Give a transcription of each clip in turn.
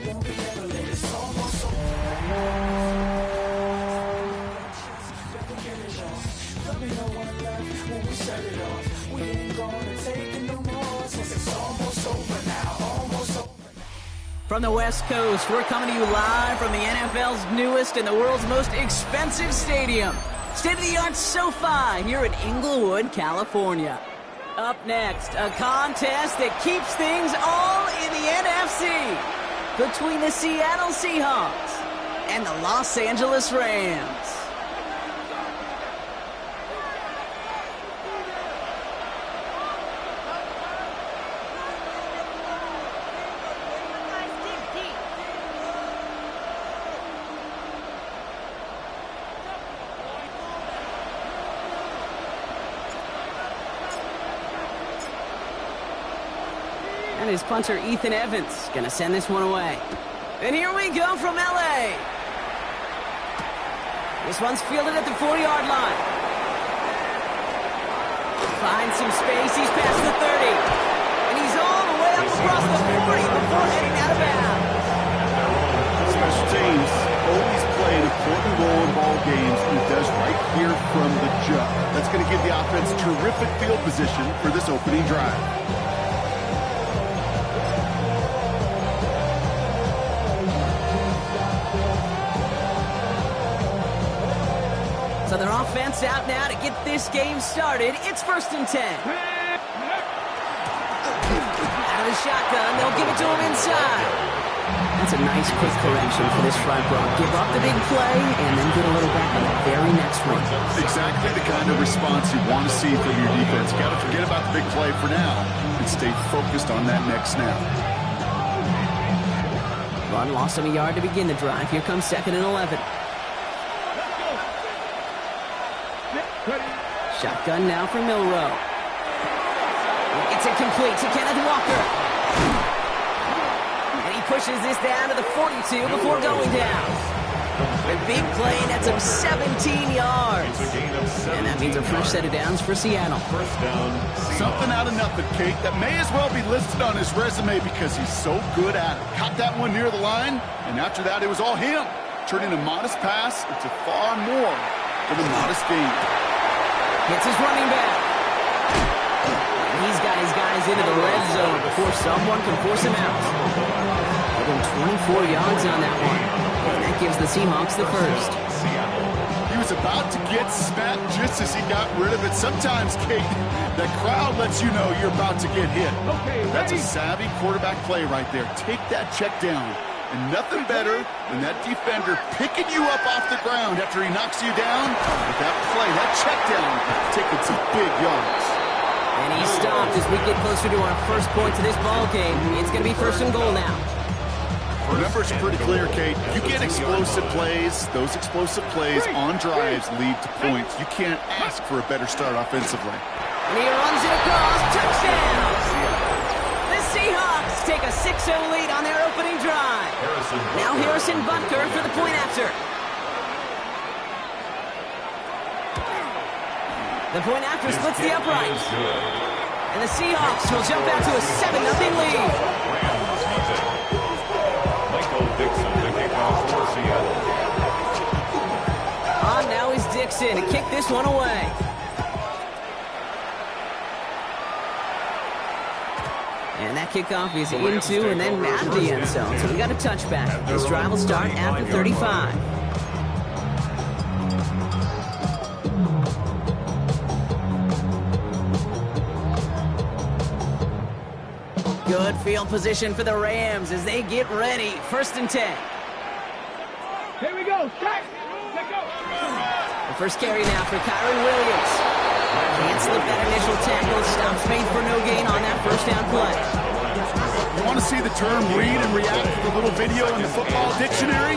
won't be ever late. It's almost over. There'll be no one left when we set it off. We ain't gonna take it no more. Since it's almost over now, almost over. From the West Coast, we're coming to you live from the NFL's newest and the world's most expensive stadium, state-of-the-art SoFi here in Inglewood, California. Up next, a contest that keeps things all in the NFC between the Seattle Seahawks and the Los Angeles Rams. And his punter, Ethan Evans, going to send this one away. And here we go from L.A. This one's fielded at the 40-yard line. Finds some space. He's past the 30. And he's all the way up across the 40 before heading out of bounds. Special teams always play an important role in ball games, and it does right here from the jump. That's going to give the offense terrific field position for this opening drive. So their offense out now to get this game started. It's 1st and 10. Out of the shotgun, they'll give it to him inside. That's a nice quick correction for this front row. Give up the big play and then get a little back on the very next one. Exactly the kind of response you want to see from your defense. Got to forget about the big play for now and stay focused on that next snap. Run lost him a yard to begin the drive. Here comes 2nd and 11. Shotgun now for Milroe. It's incomplete to Kenneth Walker. And he pushes this down to the 42 before going down. A big play, and that's him 17 yards. And that means a fresh set of downs for Seattle. Something out of nothing, Kate, that may as well be listed on his resume because he's so good at it. Caught that one near the line, and after that it was all him. Turning a modest pass into far more than a modest gain. Hits his running back. And he's got his guys into the red zone before someone can force him out. Within 24 yards on that one. And that gives the Seahawks the first. He was about to get smacked just as he got rid of it. Sometimes, Kate, that crowd lets you know you're about to get hit. That's a savvy quarterback play right there. Take that check down. And nothing better than that defender picking you up off the ground after he knocks you down. With that play, that check down, taking some big yards. And he stopped as we get closer to our first point to this ball game. It's going to be 1st and goal now. Remember, it's pretty clear, Kate. You get explosive plays. Those explosive plays on drives lead to points. You can't ask for a better start offensively. And he runs it across. Touchdown! The Seahawks take a 6-0 lead on their opening drive. Now Harrison Butker for the point after. The point after splits the uprights. And the Seahawks will jump out to a 7-0 lead. On now is Dixon to kick this one away. And that kickoff is into and then out of the end zone. So we got a touchback. This drive will start after 35. Good field position for the Rams as they get ready. 1st and 10. Here we go. Check. Let's go. The first carry now for Kyron Williams. Can't slip that initial tackle. Stops made for no gain on that first down play. You want to see the term read and react to the little video in the football dictionary?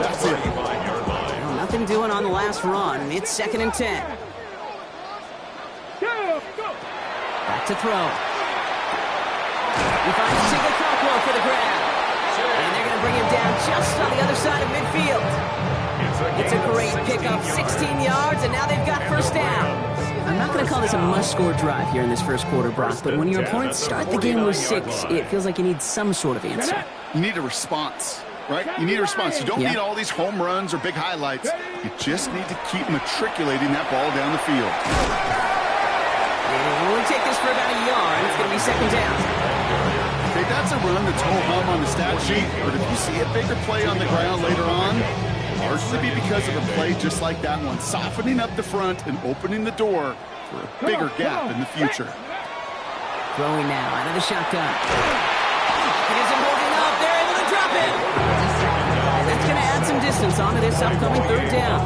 That's it. Well, nothing doing on the last run. It's 2nd and 10. Back to throw. He finds Sigel Cockwell for the grab. And they're going to bring him down just on the other side of midfield. It's a great pickup, 16 yards, and now they've got 1st down. I'm not going to call this a must-score drive here in this first quarter, Brock, but when your opponents start the game with 6, it feels like you need some sort of answer. You need a response, right? You need a response. You don't need all these home runs or big highlights. You just need to keep matriculating that ball down the field. We'll take this for about a yard. It's going to be second down. Okay, that's a run that's ho-hum on the stat sheet, but if you see a bigger play on the ground later on, largely be because of a play just like that one, softening up the front and opening the door for a bigger gap in the future. Throwing now out of the shotgun. It isn't holding up. They're able to drop it. And that's going to add some distance onto this upcoming third down.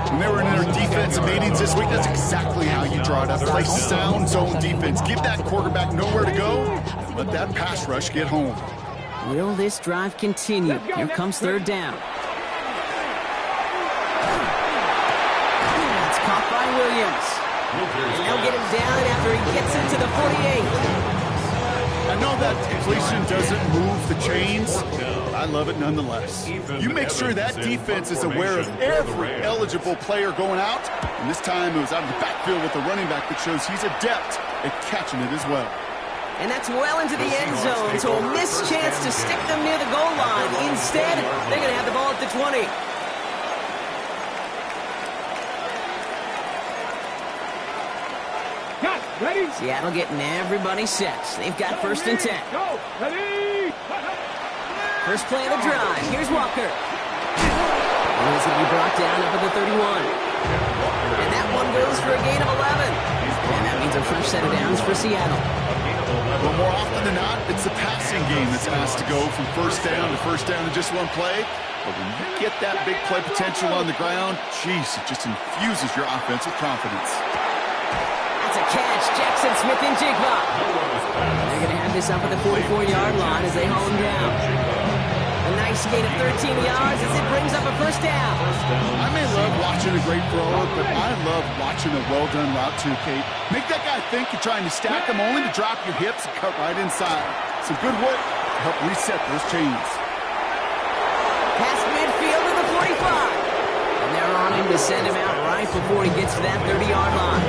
When they were in their defensive meetings this week, that's exactly how you draw it up. Play sound zone defense. Give that quarterback nowhere to go. Let that pass rush get home. Will this drive continue? Here comes third down. It's caught by Williams. And they'll get him down after he gets into the 48. I know that completion doesn't move the chains. I love it nonetheless. You make sure that defense is aware of every eligible player going out. And this time it was out of the backfield with the running back that shows he's adept at catching it as well. And that's well into the end zone, so a missed chance to stick them near the goal line. Instead, they're going to have the ball at the 20. Ready? Seattle getting everybody set. They've got first and 10. Go. Ready? First play of the drive. Here's Walker. And he's going to be brought down up at the 31. And that one goes for a gain of 11. And that means a fresh set of downs for Seattle. Well, more often than not, it's the passing game that's asked to go from first down in just one play. But when you get that big play potential on the ground, geez, it just infuses your offense with confidence. That's a catch. Jackson Smith and Jigba. And they're going to have this up at the 44-yard line as they haul him down. A nice gain of 13 yards as it brings up a first down. I may love watching a great thrower, but I love watching a well-done route too, Kate. Make that guy think you're trying to stack him only to drop your hips and cut right inside. Some good work to help reset those chains. Past midfield to the 45. And they're on him to send him out right before he gets to that 30-yard line.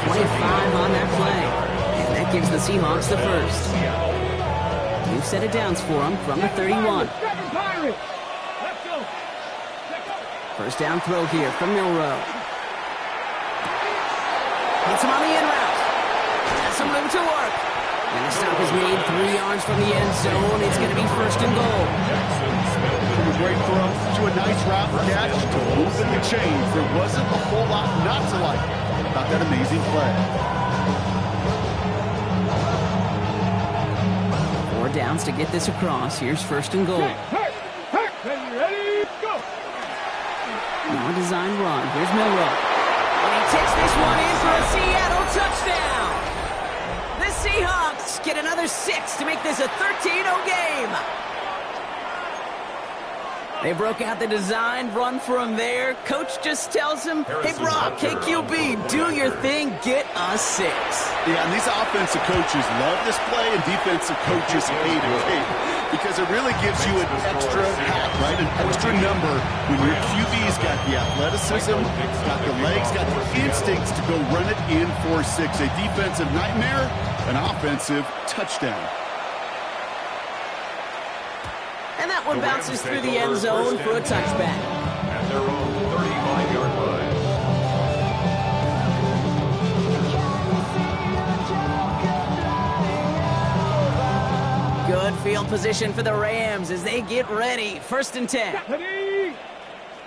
25 on that play. And that gives the Seahawks the first. New set of downs for him from the 31. First down throw here from Milroe. Hits him on the in route. Has some room to work. And the stop is made 3 yards from the end zone. It's going to be first and goal. From a great throw to a nice route catch to moving the chains. There wasn't a whole lot not to like about that amazing play. 4 downs to get this across. Here's first and goal. Ready, go. Now a design run. Here's Milroe. And he takes this one in for a Seattle touchdown. The Seahawks get another 6 to make this a 13-0 game. They broke out the design run for him there. Coach just tells him, hey, Brock, KQB, do your thing, get a 6. Yeah, and these offensive coaches love this play, and defensive coaches hate it, because it really gives you an extra hat, right, an extra number when your QB's got the athleticism, got the legs, got the instincts to go run it in for 6. A defensive nightmare, an offensive touchdown. And that one bounces through the end zone for a touchback. At their own 35-yard line. Good field position for the Rams as they get ready. First and 10. Ready.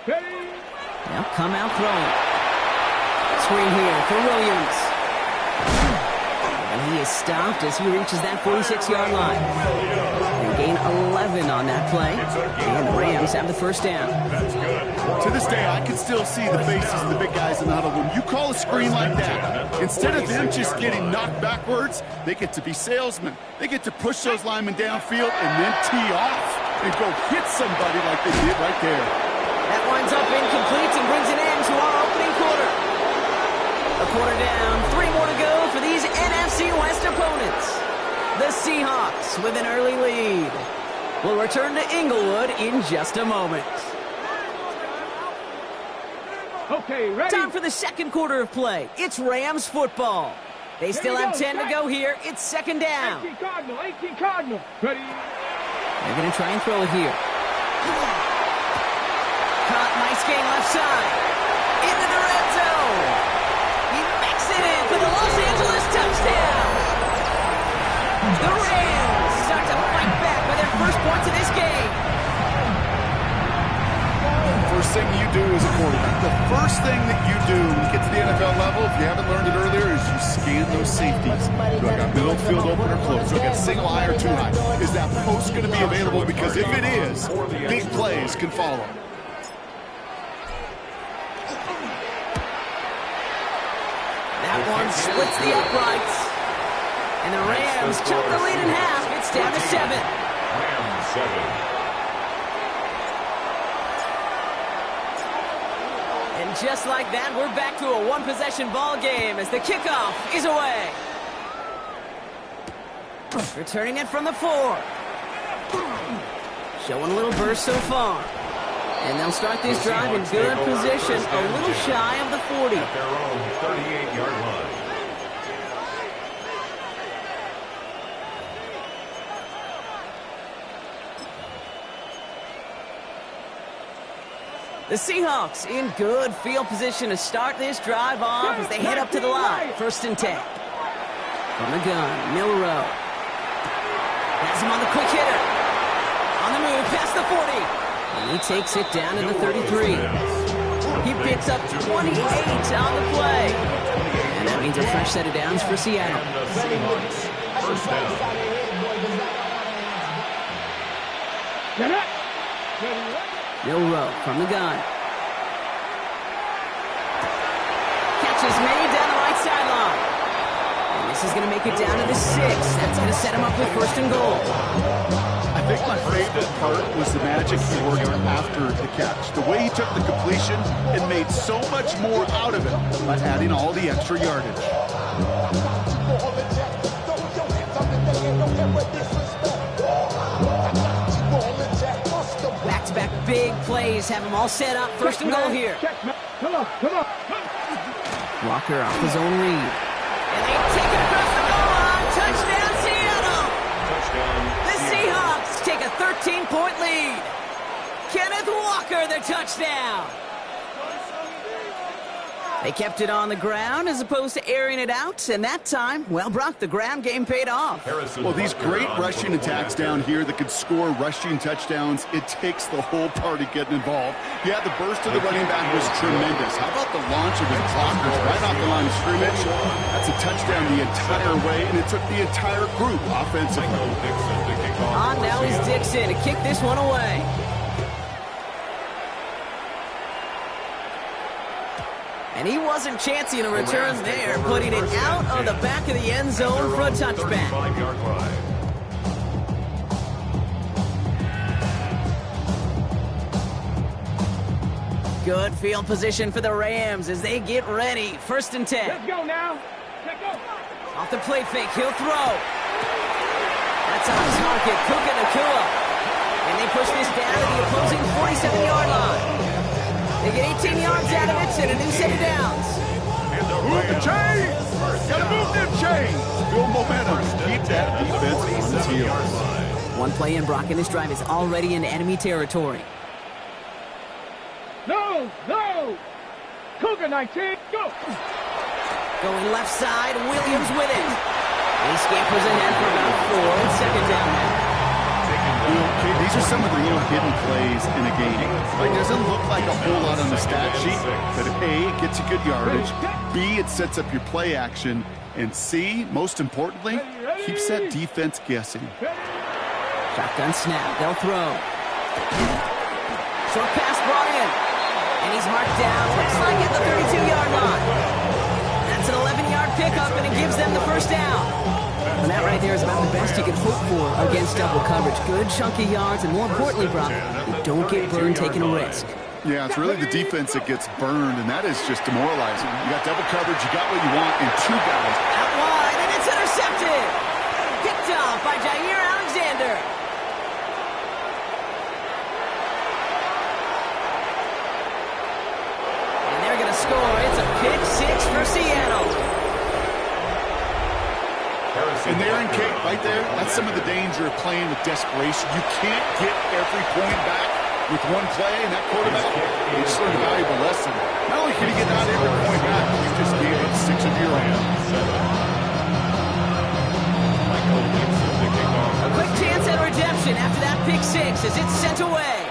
They'll come out throwing. Screen here for Williams. And he is stopped as he reaches that 46-yard line. They gain 11 on that play. And the Rams have the first down. To this day, I can still see the faces of the big guys in the huddle. When you call a screen like that, instead of them just getting knocked backwards, they get to be salesmen. They get to push those linemen downfield and then tee off and go hit somebody like they did right there. That winds up incomplete and brings an end to our opening quarter. A quarter down, 3 more to go for these NFC West opponents. The Seahawks with an early lead. We'll return to Inglewood in just a moment. Okay, ready. Time for the second quarter of play. It's Rams football. They still have 10 to go here. It's second down. 18 Cardinal. Ready. They're going to try and throw it here. Caught, nice gain left side. Into the red zone. He makes it in for the Los Angeles touchdown. The Rams start to fight back with their first points of this game. First thing you do as a quarterback, the first thing that you do when you get to the NFL level, if you haven't learned it earlier, is you scan those safeties. Do I got middle field open or close? Do I got single high or two high? Is that post going to be available? Because if it is, big plays can follow. That one splits the uprights. And the Rams cut the lead in half. It's down to 7. Rams 7. And just like that, we're back to a one-possession ball game as the kickoff is away. Returning it from the 4. Showing a little burst so far. And they'll start this drive in good position, a little shy of the 40. At their own 38-yard line. The Seahawks in good field position to start this drive off as they head up to the line. 1st and 10. From the gun, Milroe. Has him on the quick hitter. On the move, past the 40. And he takes it down to the 33. He picks up 28 on the play. And that means a fresh set of downs for Seattle. And the Seahawks, first down. Get up. Milroe from the gun. Catch is made down the right sideline. And this is going to make it down to the 6. That's going to set him up with 1st and goal. I think my favorite part was the magic he worked after the catch. The way he took the completion and made so much more out of it by adding all the extra yardage. Back-to-back big plays have them all set up. 1st and goal here. Come on, come on. Walker off his own read. And they take it across the goal line. Touchdown, Seattle! Touchdown. The Seahawks take a 13-point lead. Kenneth Walker, the touchdown. They kept it on the ground as opposed to airing it out, and that time, well, Brock, the ground game paid off. Well, these great rushing attacks down here that could score rushing touchdowns, it takes the whole party getting involved. Yeah, the burst of the running back was tremendous. How about the launch of his blockers right off the line of scrimmage? That's a touchdown the entire way, and it took the entire group offensively. Dixon to kick off. On now is Dixon to kick this one away. And he wasn't chancing a return there, putting it out of the back of the end zone for a touchback. 35-yard line. Good field position for the Rams as they get ready. 1st and 10. Let's go now. Let's go. Off the play fake, he'll throw. That's on target, Puka Nacua. And they push this down to the opposing 47-yard line. They get 18 yards out of it and a new set of downs. Move the chains! Gotta move them chains! Build momentum. Keep that defense on its heels. One play in, Brock, and this drive is already in enemy territory. No, no. Cougar 19, go. Going left side, Williams with it. He scampers ahead for about 4. It's 2nd down now. Okay, these are some of the little hidden plays in a game. Like, it doesn't look like a whole lot on the stat sheet, but A, it gets you good yardage, B, it sets up your play action, and C, most importantly, keeps that defense guessing. Shotgun snap, they'll throw. Short pass brought in, and he's marked down, looks like at the 32-yard line. That's an 11-yard pickup, and it gives them the 1st down. And that right there is about the best you can hope for against double coverage. Good chunky yards, and more importantly, Brock, you don't get burned taking a risk. Yeah, it's really the defense that gets burned, and that is just demoralizing. You got double coverage, you got what you want, and 2 guys. Out wide, and it's intercepted. Picked off by Jair Alexander. And they're going to score. It's a pick 6 for Seattle. And there in Kate, right there, that's some of the danger of playing with desperation. You can't get every point back with one play, and that quarterback, he just learned a valuable lesson. Not only can he get not every point back, but you just gave up 6 of your own. A quick chance at redemption after that pick six as it's sent away.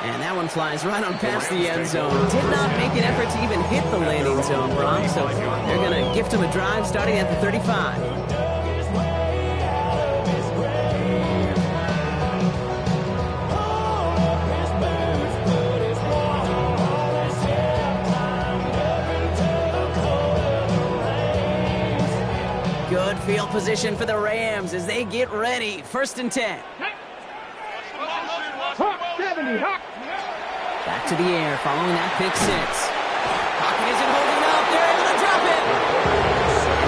And that one flies right on past the end zone. Did not make an effort to even hit the landing zone, Brock. So they're going to gift him a drive starting at the 35. Good field position for the Rams as they get ready. 1st and 10. Hawk 70, Hawk. Back to the air following that pick six. Pocket isn't holding up. They're able to drop it.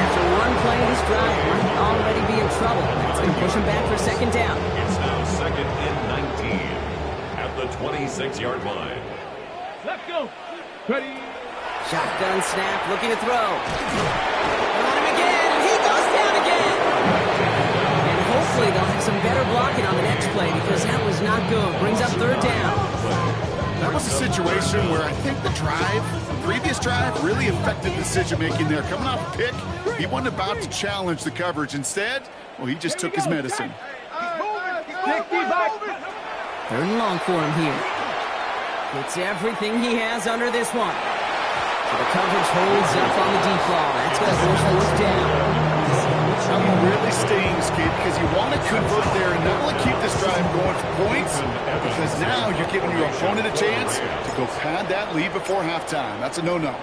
After one play, this drive might already be in trouble. That's going to push him back for 2nd down. It's now 2nd and 19 at the 26-yard line. Let's go. Ready. Shotgun snap, looking to throw. On him again. He goes down again. And hopefully they'll have some better blocking on the next play because that was not good. Brings up 3rd down. That was a situation where I think the previous drive, really affected decision-making there. Coming off a pick, he wasn't about to challenge the coverage. Instead, well, he just took his medicine. 3rd and long for him here. Gets everything he has under this one. So the coverage holds up on the deep ball. That's going to force 4th down. How he really stings, kid, because you want to convert there and not only keep this drive going for points, because now you're giving your opponent a chance to go pad that lead before halftime. That's a no-no.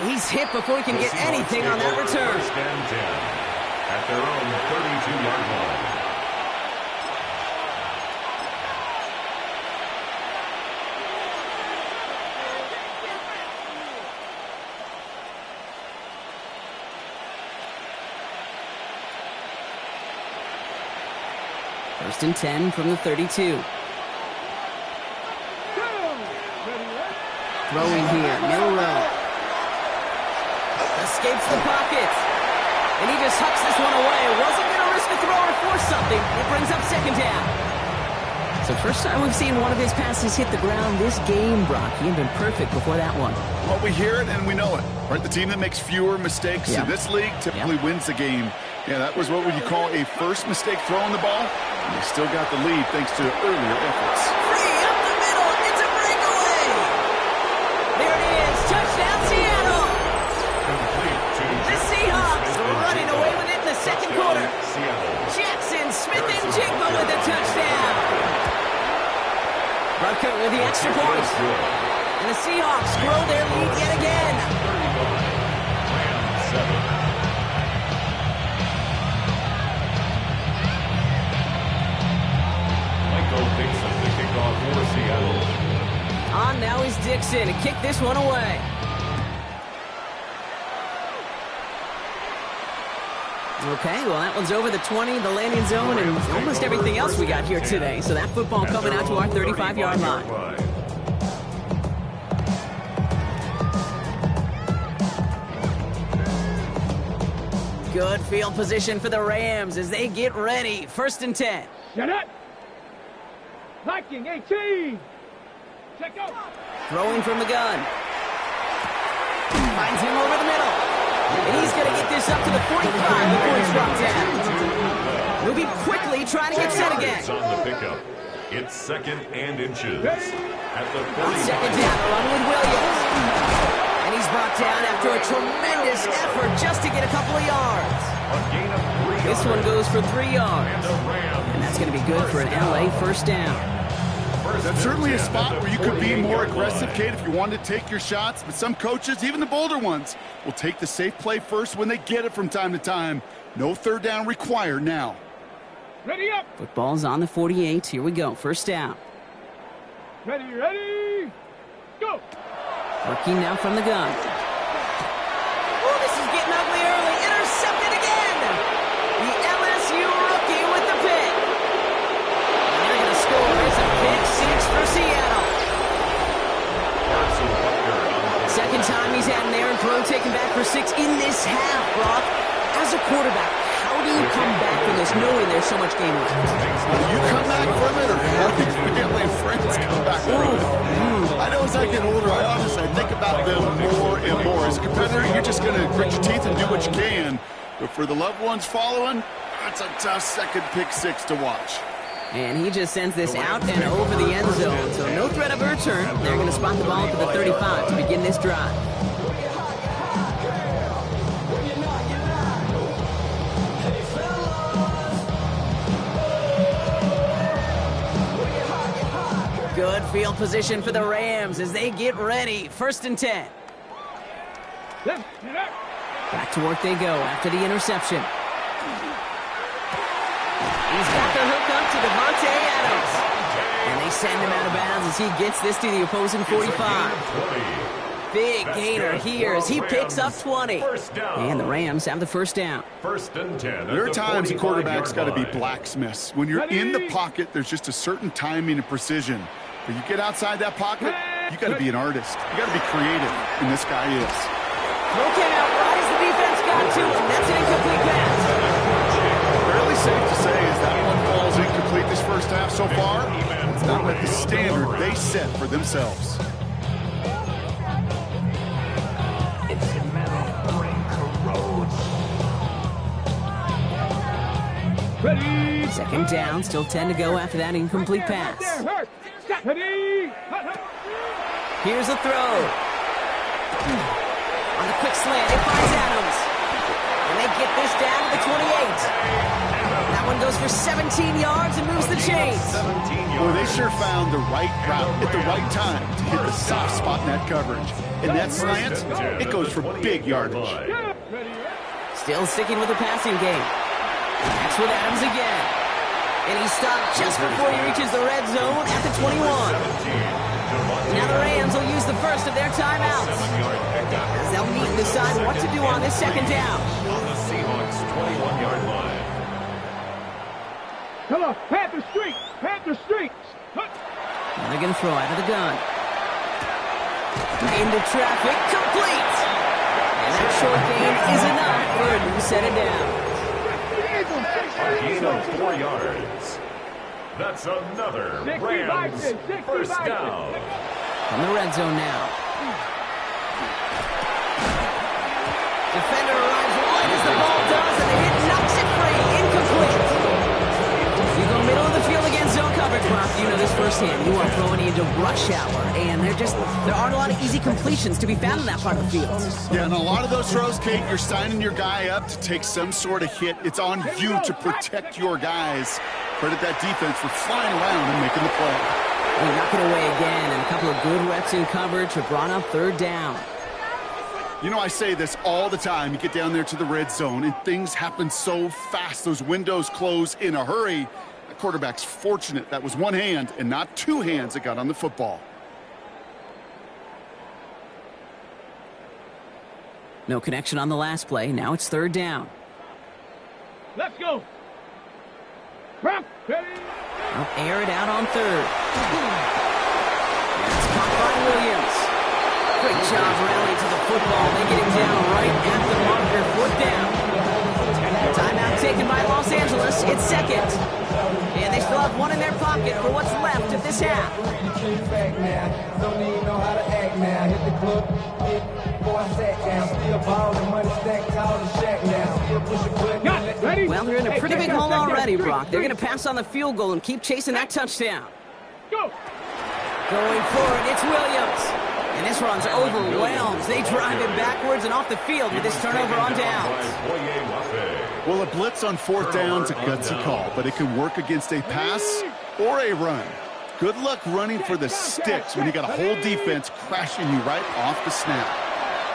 He's hit before he can get anything on that return. 1st and 10 at their own 32-yard line. First and 10 from the 32. Throwing here, Milroe. Escapes the pocket. And he just hucks this one away. Wasn't going to risk a throw or force something. It brings up 2nd down. So first time we've seen one of his passes hit the ground this game, Brock. He had been perfect before that one. Well, we hear it and we know it. Right, the team that makes fewer mistakes in this league typically wins the game. Yeah, that was what would you call a first mistake throwing the ball. And they still got the lead thanks to earlier efforts. Free up the middle. It's a breakaway. There it is. Touchdown, Seattle. The Seahawks running away with it in the 2nd quarter. Jackson Smith and Jigba with a touchdown. Rucker with the extra point. And the Seahawks grow their lead yet again. Michael Dixon to kick off for Seattle. On now is Dixon to kick this one away. Okay, well, that one's over the 20, the landing zone, and almost everything else we got here today. So that football coming out to our 35-yard line. Good field position for the Rams as they get ready. 1st and 10. Get it. Liking 18. Check out. Throwing from the gun. Finds him over the middle. And he's going to get this up to the 45 before he's dropped down. Moving quickly, trying to get set again. On the pickup. It's 2nd and inches. At the 2nd down, along with Williams. And he's brought down after a tremendous effort just to get a couple of yards. A gain of 3 This one goes for 3 yards. And the Rams. And that's going to be good for an LA 1st down. That's certainly a spot where you could be more aggressive, Kate, if you wanted to take your shots. But some coaches, even the bolder ones, will take the safe play first when they get it from time to time. No 3rd down required now. Ready up. Football's on the 48. Here we go. 1st down. Ready, ready. Go. Working now from the gun. Oh, this is getting ugly early. Intercepted again. The LSU rookie with the pick. And they're going to score. It's a pick 6 for time he's had in there, and throw taken back for 6 in this half, Brock. As a quarterback, how do you come back from this knowing there's so much game left? You come back from it, or helping family and friends come back from it? I know as I get older, I honestly think about them more and more. As a competitor, you're just going to grit your teeth and do what you can. But for the loved ones following, that's a tough second pick 6 to watch. And he just sends this out and over the end zone, so no threat of a return. They're going to spot the ball at the 35 to begin this drive. Good field position for the Rams as they get ready. 1st and 10. Back to work they go after the interception. He's got the hook up to Davante Adams. And they send him out of bounds as he gets this to the opposing 45. Big gainer here as he picks up 20. And the Rams have the 1st down. 1st and 10. There are times a quarterback's got to be blacksmiths. When you're in the pocket, there's just a certain timing and precision. When you get outside that pocket, you got to be an artist. You got to be creative, and this guy is. Broken out right as the defense got to him. That's an incomplete pass. Fairly safe to say as that one falls incomplete this first half so far, it's not met the standard they set for themselves. Ready. 2nd down, still 10 to go after that incomplete pass. Ready. Here's a throw. On the quick slant, it finds Adams. And they get this down to the 28. That one goes for 17 yards and moves the chains. Boy, they sure found the right route at the right time to hit the soft spot in that coverage. And that slant, it goes for big yardage. Still sticking with the passing game. That's with Adams again. And he stopped just before he reaches the red zone at the 21. Now the Rams will use the first of their timeouts, as they'll meet and decide what to do on this 2nd down. On the Seahawks 21-yard line. Come on, Panther Street. Panther Street. And they're going to throw out of the gun. Into traffic, complete. And that short gain is enough for a new set of downs. A gain of 4 yards. That's another Rams 1st down. From the red zone now. Defender arrives wide as the ball does, and the hit knocks it free. Incomplete. You go middle of the field against zone coverage, Brock. You know this firsthand. You are throwing into rush hour, and there aren't a lot of easy completions to be found in that part of the field. Yeah, and a lot of those throws, Kate, you're signing your guy up to take some sort of hit. It's on you to protect your guys. Credit that defense for flying around and making the play. They knock it away again, and a couple of good reps in coverage have brought up 3rd down. You know, I say this all the time. You get down there to the red zone, and things happen so fast. Those windows close in a hurry. The quarterback's fortunate that was one hand and not 2 hands that got on the football. No connection on the last play. Now it's 3rd down. Let's go. Ready. They'll air it out on 3rd. That's caught by Williams. Great job rallying to the football. They get him down right at the marker. 4th down. Timeout taken by Los Angeles. It's 2nd. And they still have one in their pocket for what's left of this half. Don't even know how to act now. Hit the club, before I sat down. Still ballin', money stacked tall and shack now. Still push a button. Ready. Well, they're in a pretty big hole already, Brock. They're going to pass on the field goal and keep chasing that touchdown. Go. Going forward, it's Williams. And this one's overwhelmed. They drive him backwards and off the field with this turnover on downs. Well, a blitz on 4th down's a gutsy call, but it can work against a pass or a run. Good luck running for the sticks when you got a whole defense crashing you right off the snap.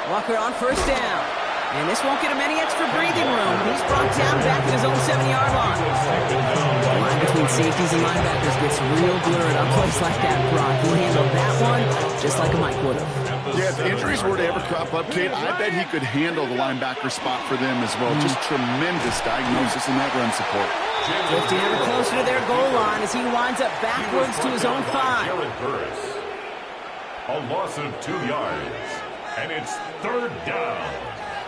Walker on 1st down. And this won't get him any extra breathing room. He's brought down back at his own 7-yard line. The line between safeties and linebackers gets real blurred on plays like that, Brock. He handled that one just like a Mike would have. Yeah, if injuries were to ever crop up, Kate, I bet he could handle the linebacker spot for them as well. Just tremendous diagnosis in that run support. Drifting ever closer to their goal line as he winds up backwards to his own 5. A loss of 2 yards. And it's third down.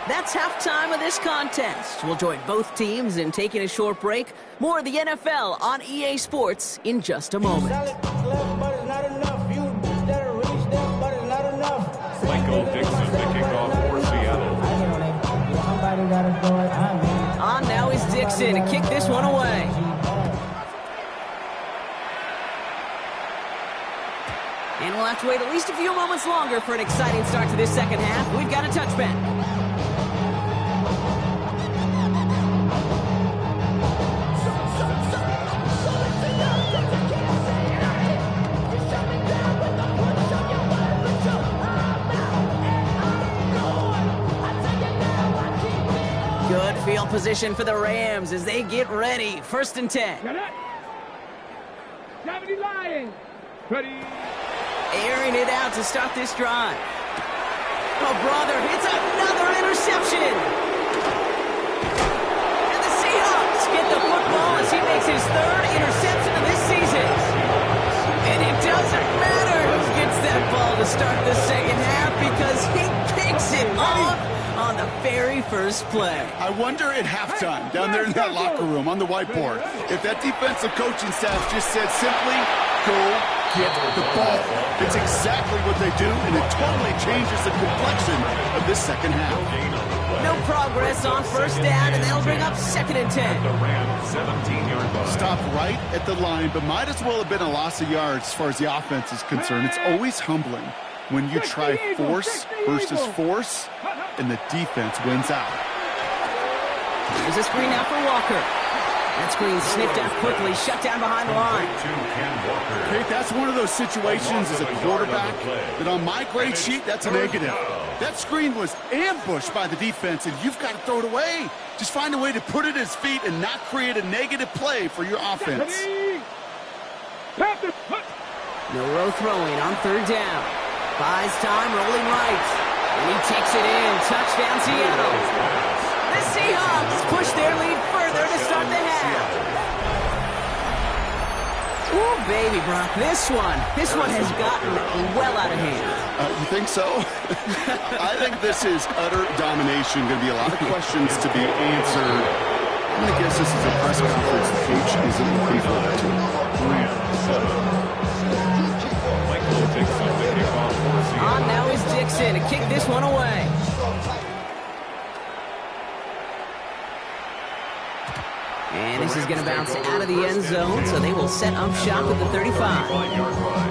That's halftime of this contest. We'll join both teams in taking a short break. More of the NFL on EA Sports in just a moment. Michael Dixon, the kickoff for Seattle. On now is Dixon to kick this one away. And we'll have to wait at least a few moments longer for an exciting start to this second half. We've got a touchback. Good field position for the Rams as they get ready. 1st and 10. Lions. Ready. Airing it out to start this drive. Oh, brother, it's another interception. And the Seahawks get the football as he makes his 3rd interception of this season. And it doesn't matter who gets that ball to start the second half because he picks it off on the very first play. I wonder at halftime, down there in that locker room on the whiteboard, if that defensive coaching staff just said simply, go get the ball. It's exactly what they do, and it totally changes the complexion of this second half. No progress on 1st down, and they'll bring up 2nd and 10. The Rams 17-yard line. Stop right at the line, but might as well have been a loss of yards as far as the offense is concerned. It's always humbling when you try force versus force, and the defense wins out. There's a screen now for Walker. That screen snipped out quickly, shut down behind the line. Kate, that's one of those situations as a quarterback that on my grade sheet, that's a negative. That screen was ambushed by the defense, and you've got to throw it away. Just find a way to put it at his feet and not create a negative play for your offense. No row throwing on 3rd down. Buys time, rolling right. And he takes it in. Touchdown, Seattle. The Seahawks push their lead further to start the half. Ooh, baby, Brock, this one has gotten well out of hand. You think so? I think this is utter domination. Going to be a lot of questions to be answered. I'm going to guess this is a press conference the coach isn't looking forward to. Michael Dixon, the kickoff for Seattle. On now is Dixon to kick this one away. And this is going to bounce out of the end zone, so they will set up shop at the 35. 35-yard line.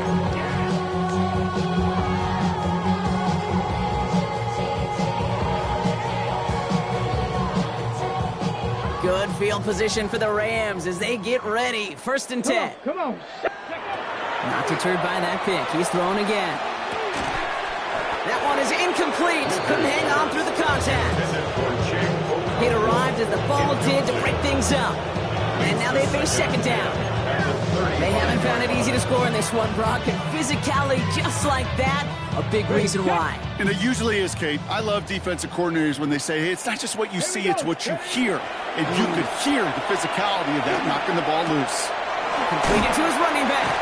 Good field position for the Rams as they get ready. 1st and 10. Come on. Not deterred by that pick. He's throwing again. That one is incomplete. Couldn't hang on through the contact. It arrived as the ball did to break things up. And now they face 2nd down. They haven't found it easy to score in this one, Brock. And physicality just like that, a big reason why. And it usually is, Kate. I love defensive coordinators when they say, hey, it's not just what you see, it's what you hear. And you could hear the physicality of that, knocking the ball loose. Completed to his running back.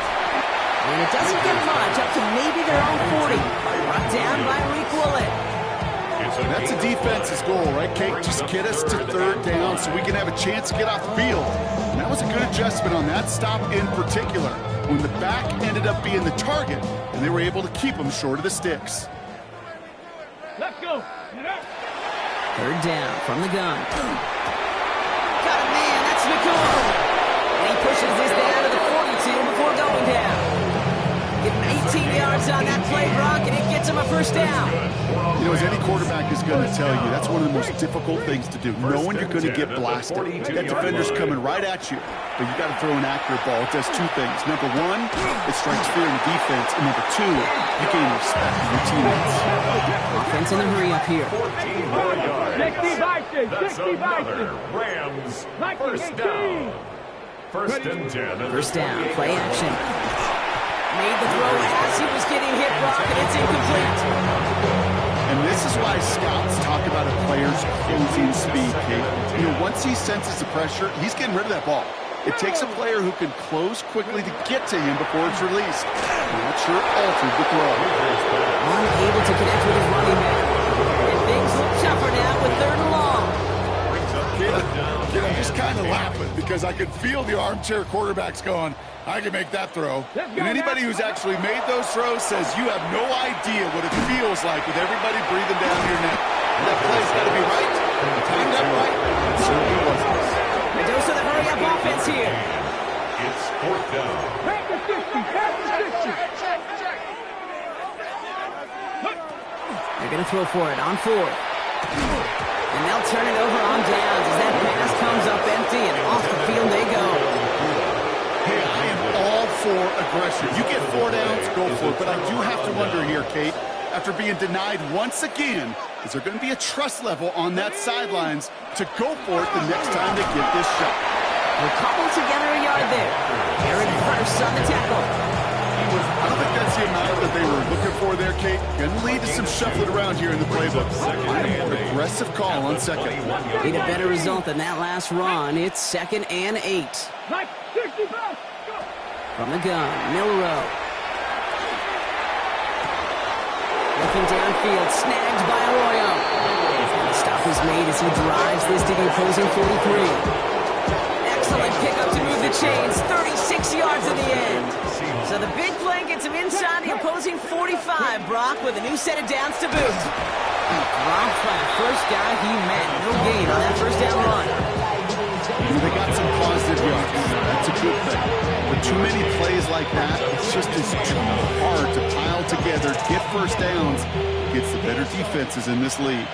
And it doesn't get much, up to maybe their own 40. Brought down by Reek Willett. That's a defense's goal, right, Kate? Just get us to 3rd down so we can have a chance to get off the field. And that was a good adjustment on that stop in particular, when the back ended up being the target, and they were able to keep him short of the sticks. Let's go. 3rd down from the gun. Got a man, that's McCool. And he pushes this down to the 42 before going down. Give him 18 yards on that play, Brock, and it gets him a 1st down. You know, as any quarterback is going to tell you, that's one of the most difficult things to do, knowing you're going to get blasted. That defender's coming right at you, but you got to throw an accurate ball. It does 2 things. Number 1, it strikes fear in the defense, and number 2, you gain respect from your teammates. Offense in the hurry up here. 14 more yards. 60 Vikings. That's 60 another Vikings. Rams 1st 18. down. 1st and 10. 1st down, play action. Made the throw as he was getting hit, Brock, and it's incomplete. And this is why scouts talk about a player's closing speed, Kate. You know, once he senses the pressure, he's getting rid of that ball. It takes a player who can close quickly to get to him before it's released. Not sure it altered the throw. Unable to connect with his running back. laughing because I could feel the armchair quarterbacks going, I can make that throw. And anybody who's actually made those throws says you have no idea what it feels like with everybody breathing down your neck. That play's got to be right. Timed up right. It certainly wasn't. The dose of the hurry-up offense here. It's fourth down. Back to 50, back to 50. They're going to throw for it on fourth. And they'll turn it over on downs as that pass comes up empty and off the field they go. Hey, I am all for aggression. You get 4 downs, go for it. But I do have to wonder here, Kate, after being denied once again, is there going to be a trust level on that sidelines to go for it the next time they get this shot? We'll cobble together a yard there. Aaron first on the tackle. I don't think that's the amount that they were looking for there, Kate. Going to lead to some shuffling around here in the playbook. Aggressive call on second. Need a better result than that last run. It's 2nd and 8. Like 65. From the gun, Milrow. Looking downfield, snagged by Arroyo. The stop is made as he drives this to the opposing 43. Excellent pickup to move the chains, 36 yards in the end. So the big play gets him inside the opposing 45, Brock, with a new set of downs to boot. Dropped by the first guy he met. No gain on that first down run. They got some positive yards. That's a good thing. But too many plays like that, it's just too hard to pile together, get first downs against the better defenses in this league.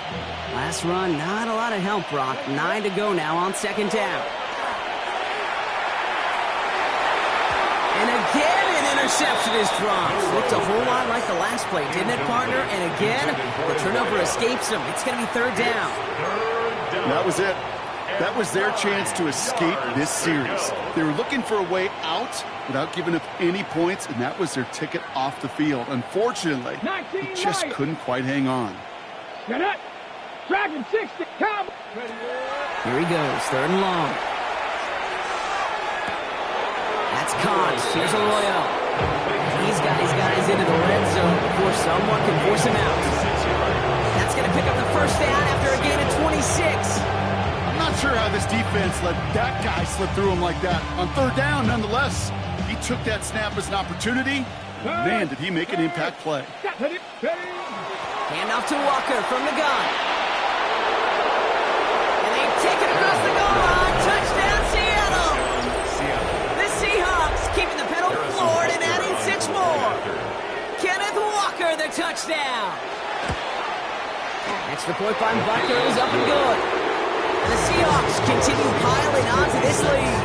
Last run, not a lot of help, Brock. 9 to go now on 2nd down. And again, an interception is dropped. Looked a whole lot like the last play, didn't it, partner? And again, the turnover escapes him. It's going to be 3rd down. That was it. That was their chance to escape this series. They were looking for a way out without giving up any points, and that was their ticket off the field. Unfortunately, they just couldn't quite hang on. Get it. Dragon 60. Come. Here he goes, 3rd and long. That's Cox. Here's Arroyo. He's got his guys into the red zone before someone can force him out. That's going to pick up the first down after a gain of 26. I'm not sure how this defense let that guy slip through him like that. On 3rd down, nonetheless, he took that snap as an opportunity. Man, did he make an impact play. Hand off to Walker from the gun. And they take it across the goal line. Touchdown, Seattle. The Seahawks keeping the pedal floored and adding 6 more. Kenneth Walker, the touchdown. Extra point by Butker is up and good. And the Seahawks continue piling on to this lead.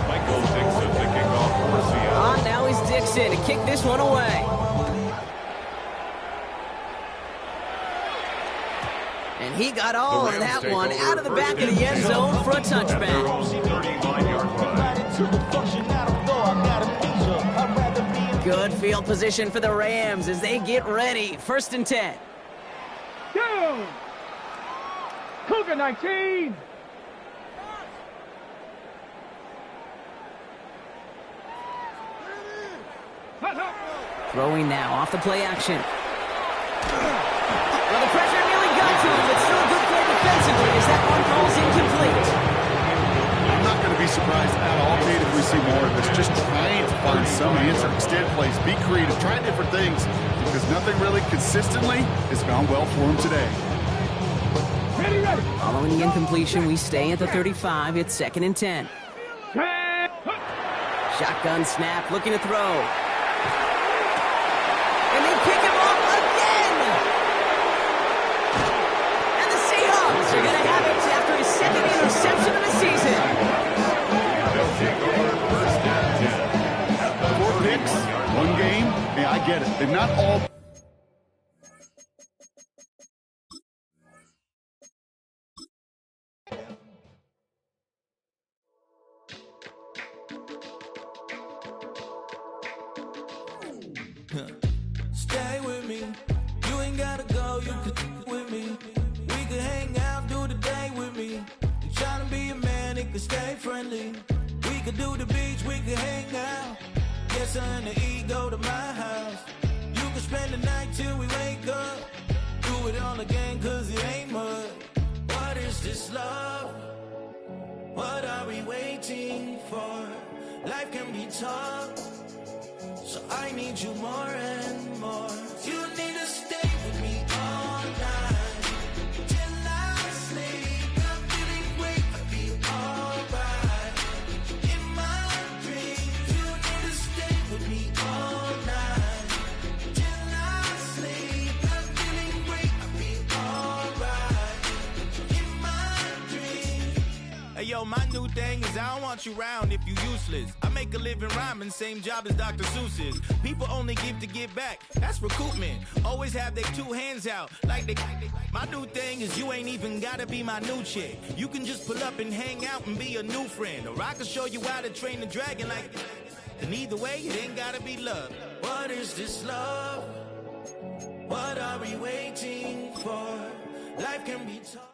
Michael Dixon to kick off for Seattle. Now is Dixon to kick this one away. And he got all of that one out of the back of the end zone for a touchback. 39-yard run. Good field position for the Rams as they get ready. 1st and 10. Down. Cougar 19. Throwing now off the play action. Well, the pressure nearly got to him, but still a good play defensively as that one falls incomplete. I'm not going to be surprised at all, Kate, if we see more of this. Just trying to find some answer. Extend plays, be creative, try different things, because nothing really consistently has gone well for him today. Ready, ready. Following the incompletion, we stay at the 35. It's 2nd and 10. Shotgun snap, looking to throw. And they pick him up again! And the Seahawks are going to have it after his 2nd interception of the season. 4 picks, 1 game. Yeah, I get it. They're not all... Stay with me. You ain't gotta go, you could with me. We could hang out, do the day with me. You tryna be a man, it could stay friendly. We could do the beach, we could hang out. Get something to eat, go to my house. You could spend the night till we wake up. Do it all again, cause it ain't mud. What is this? this love? What are we waiting for? Life can be tough, so I need you more and more. You need to stay with me all night till I sleep. I'm feeling great, I feel alright. In my dreams, you need to stay with me all night till I sleep. I'm feeling great, I feel alright. In my dreams. Hey yo, my new thing is I don't want you round if you useless. I make a living rhyming, same job as Dr. Seuss's. People only give to give back, that's recoupment. Always have their two hands out, like they. My new thing is you ain't even gotta be my new chick. You can just pull up and hang out and be a new friend. Or I can show you how to train the dragon like. And either way, it ain't gotta be love. What is this love? What are we waiting for? Life can be tough.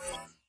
One.